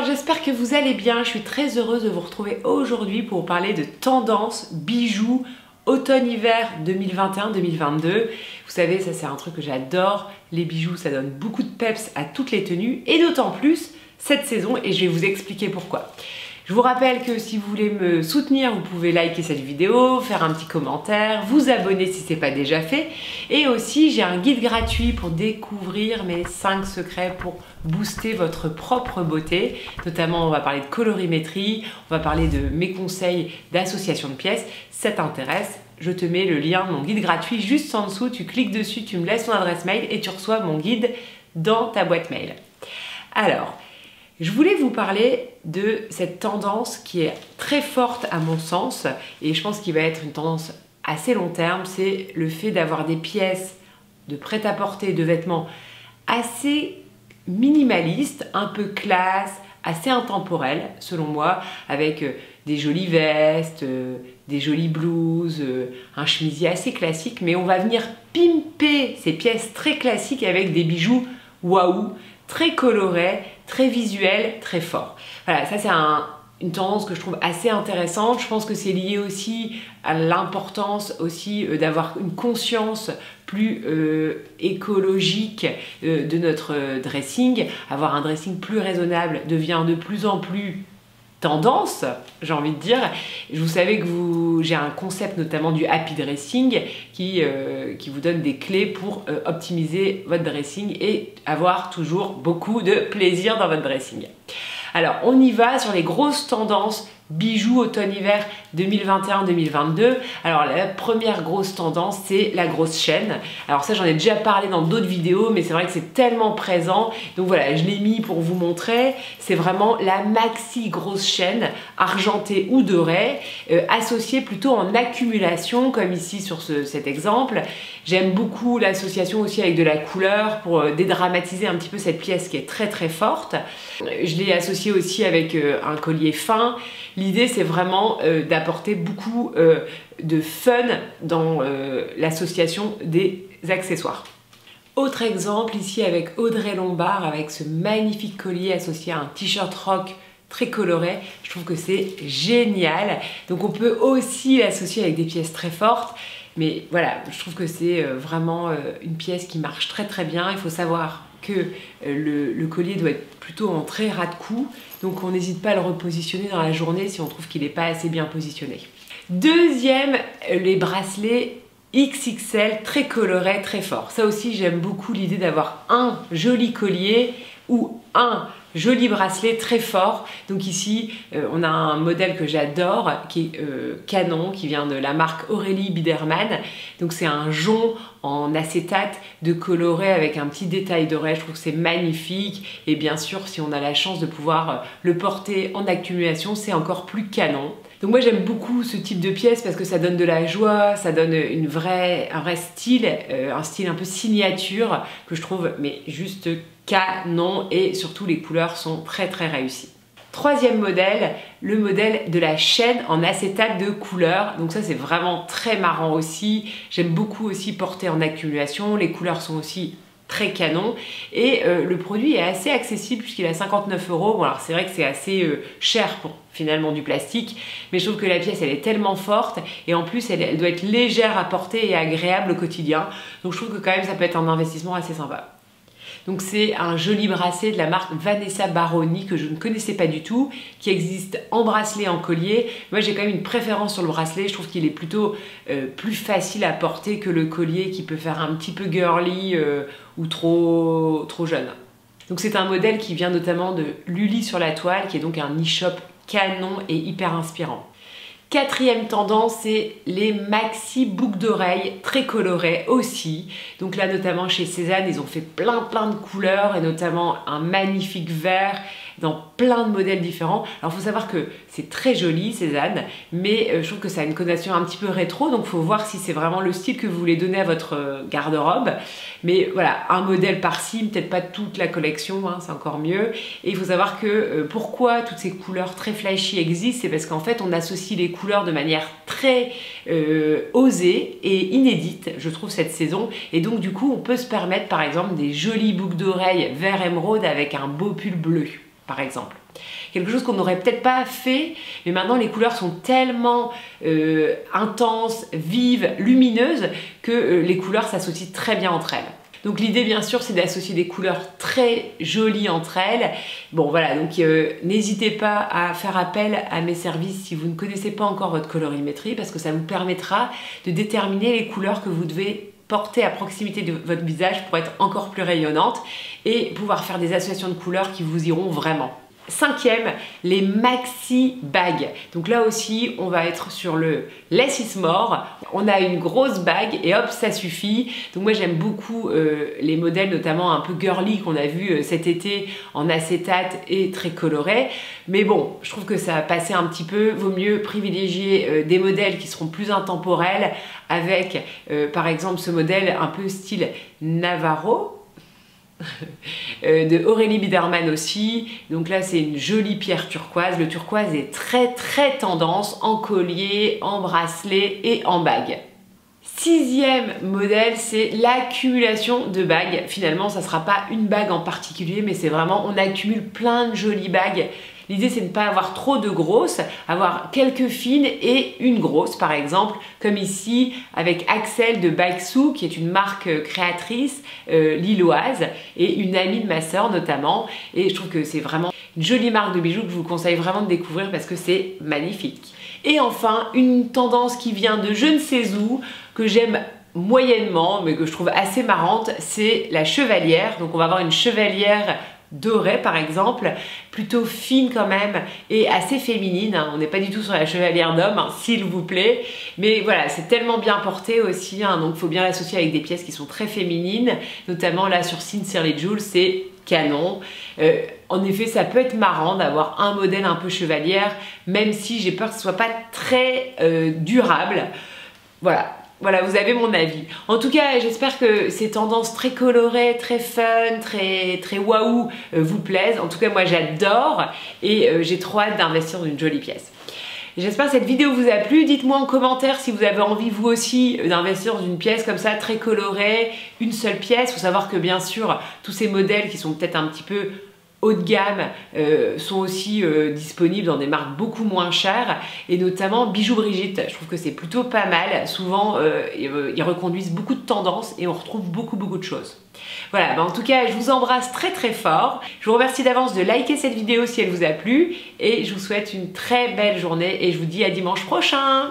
alors j'espère que vous allez bien. Je suis très heureuse de vous retrouver aujourd'hui pour vous parler de tendances bijoux automne-hiver 2021-2022. Vous savez, ça c'est un truc que j'adore. Les bijoux, ça donne beaucoup de peps à toutes les tenues et d'autant plus cette saison et je vais vous expliquer pourquoi. Je vous rappelle que si vous voulez me soutenir, vous pouvez liker cette vidéo, faire un petit commentaire, vous abonner si ce n'est pas déjà fait. Et aussi, j'ai un guide gratuit pour découvrir mes 5 secrets pour booster votre propre beauté. Notamment, on va parler de colorimétrie, on va parler de mes conseils d'association de pièces. Si ça t'intéresse, je te mets le lien de mon guide gratuit juste en dessous. Tu cliques dessus, tu me laisses ton adresse mail et tu reçois mon guide dans ta boîte mail. Alors, je voulais vous parler de cette tendance qui est très forte à mon sens et je pense qu'il va être une tendance assez long terme, c'est le fait d'avoir des pièces de prêt-à-porter, de vêtements assez minimalistes, un peu classe, assez intemporelles selon moi, avec des jolies vestes, des jolies blouses, un chemisier assez classique, mais on va venir pimper ces pièces très classiques avec des bijoux waouh, très colorés, très visuel, très fort. Voilà, ça c'est une tendance que je trouve assez intéressante. Je pense que c'est lié aussi à l'importance aussi d'avoir une conscience plus écologique de notre dressing. Avoir un dressing plus raisonnable devient de plus en plus tendance, j'ai envie de dire. Vous savez que j'ai un concept notamment du happy dressing qui vous donne des clés pour optimiser votre dressing et avoir toujours beaucoup de plaisir dans votre dressing. Alors on y va sur les grosses tendances bijoux automne-hiver 2021-2022. Alors la première grosse tendance, c'est la grosse chaîne. Alors ça, j'en ai déjà parlé dans d'autres vidéos, mais c'est vrai que c'est tellement présent. Donc voilà, je l'ai mis pour vous montrer. C'est vraiment la maxi grosse chaîne, argentée ou dorée, associée plutôt en accumulation, comme ici sur cet exemple. J'aime beaucoup l'association aussi avec de la couleur pour dédramatiser un petit peu cette pièce qui est très très forte. Je l'ai associée aussi avec un collier fin. L'idée, c'est vraiment d'apporter beaucoup de fun dans l'association des accessoires. Autre exemple ici avec Audrey Lombard, avec ce magnifique collier associé à un t-shirt rock très coloré. Je trouve que c'est génial. Donc on peut aussi l'associer avec des pièces très fortes. Mais voilà, je trouve que c'est vraiment une pièce qui marche très très bien. Il faut savoir que le collier doit être plutôt en très ras de cou, donc on n'hésite pas à le repositionner dans la journée si on trouve qu'il n'est pas assez bien positionné. Deuxième, les bracelets XXL très colorés, très forts. Ça aussi, j'aime beaucoup l'idée d'avoir un joli collier ou un joli bracelet très fort. Donc ici, on a un modèle que j'adore qui est canon, qui vient de la marque Aurélie Biedermann. Donc c'est un jonc en acétate de coloré avec un petit détail doré. Je trouve que c'est magnifique. Et bien sûr, si on a la chance de pouvoir le porter en accumulation, c'est encore plus canon. Donc moi j'aime beaucoup ce type de pièce parce que ça donne de la joie, ça donne un vrai style, un style un peu signature que je trouve mais juste canon et surtout les couleurs sont très très réussies. Troisième modèle, le modèle de la chaîne en acétate de couleur. Donc ça c'est vraiment très marrant aussi. J'aime beaucoup aussi porter en accumulation. Les couleurs sont aussi très canon et le produit est assez accessible puisqu'il est à 59 €. Bon alors c'est vrai que c'est assez cher pour finalement du plastique, mais je trouve que la pièce elle est tellement forte et en plus elle doit être légère à porter et agréable au quotidien. Donc je trouve que quand même ça peut être un investissement assez sympa. Donc c'est un joli bracelet de la marque Vanessa Baroni que je ne connaissais pas du tout, qui existe en bracelet, en collier. Moi j'ai quand même une préférence sur le bracelet, je trouve qu'il est plutôt plus facile à porter que le collier qui peut faire un petit peu girly ou trop jeune. Donc c'est un modèle qui vient notamment de Lully sur la toile, qui est donc un e-shop canon et hyper inspirant. Quatrième tendance, c'est les maxi boucles d'oreilles très colorées aussi. Donc là, notamment chez Cézanne, ils ont fait plein de couleurs et notamment un magnifique vert dans plein de modèles différents. Alors, il faut savoir que c'est très joli, Cézanne, mais je trouve que ça a une connotation un petit peu rétro, donc il faut voir si c'est vraiment le style que vous voulez donner à votre garde-robe. Mais voilà, un modèle par-ci, peut-être pas toute la collection, hein, c'est encore mieux. Et il faut savoir que pourquoi toutes ces couleurs très flashy existent, c'est parce qu'en fait, on associe les couleurs de manière très osée et inédite, je trouve, cette saison. Et donc, du coup, on peut se permettre, par exemple, des jolies boucles d'oreilles vert émeraude avec un beau pull bleu, par exemple. Quelque chose qu'on n'aurait peut-être pas fait, mais maintenant les couleurs sont tellement intenses, vives, lumineuses que les couleurs s'associent très bien entre elles. Donc l'idée bien sûr c'est d'associer des couleurs très jolies entre elles. Bon voilà, donc n'hésitez pas à faire appel à mes services si vous ne connaissez pas encore votre colorimétrie parce que ça vous permettra de déterminer les couleurs que vous devez porter à proximité de votre visage pour être encore plus rayonnante et pouvoir faire des associations de couleurs qui vous iront vraiment. Cinquième, les maxi bagues. Donc là aussi, on va être sur le less is more. On a une grosse bague et hop, ça suffit. Donc moi, j'aime beaucoup les modèles, notamment un peu girly qu'on a vu cet été en acétate et très coloré. Mais bon, je trouve que ça a passé un petit peu. Vaut mieux privilégier des modèles qui seront plus intemporels avec, par exemple, ce modèle un peu style Navarro. De Aurélie Biedermann aussi. Donc là c'est une jolie pierre turquoise. Le turquoise est très tendance en collier, en bracelet et en bague. Sixième modèle, c'est l'accumulation de bagues. Finalement ça sera pas une bague en particulier mais c'est vraiment on accumule plein de jolies bagues. L'idée c'est de ne pas avoir trop de grosses, avoir quelques fines et une grosse par exemple, comme ici avec Axel de Baixou qui est une marque créatrice lilloise et une amie de ma sœur notamment. Et je trouve que c'est vraiment une jolie marque de bijoux que je vous conseille vraiment de découvrir parce que c'est magnifique. Et enfin, une tendance qui vient de je ne sais où, que j'aime moyennement mais que je trouve assez marrante, c'est la chevalière. Donc on va avoir une chevalière dorée par exemple, plutôt fine quand même et assez féminine, hein. On n'est pas du tout sur la chevalière d'homme, hein, s'il vous plaît, mais voilà, c'est tellement bien porté aussi, hein, donc il faut bien l'associer avec des pièces qui sont très féminines, notamment là sur Sincerely Jewels, c'est canon. En effet, ça peut être marrant d'avoir un modèle un peu chevalière, même si j'ai peur que ce soit pas très durable. Voilà, vous avez mon avis. En tout cas, j'espère que ces tendances très colorées, très fun, très waouh vous plaisent. En tout cas, moi j'adore et j'ai trop hâte d'investir dans une jolie pièce. J'espère que cette vidéo vous a plu. Dites-moi en commentaire si vous avez envie vous aussi d'investir dans une pièce comme ça, très colorée, une seule pièce. Il faut savoir que bien sûr, tous ces modèles qui sont peut-être un petit peu haut de gamme sont aussi disponibles dans des marques beaucoup moins chères et notamment Bijoux Brigitte. Je trouve que c'est plutôt pas mal. Souvent, ils reconduisent beaucoup de tendances et on retrouve beaucoup de choses. Voilà, en tout cas, je vous embrasse très fort. Je vous remercie d'avance de liker cette vidéo si elle vous a plu et je vous souhaite une très belle journée et je vous dis à dimanche prochain.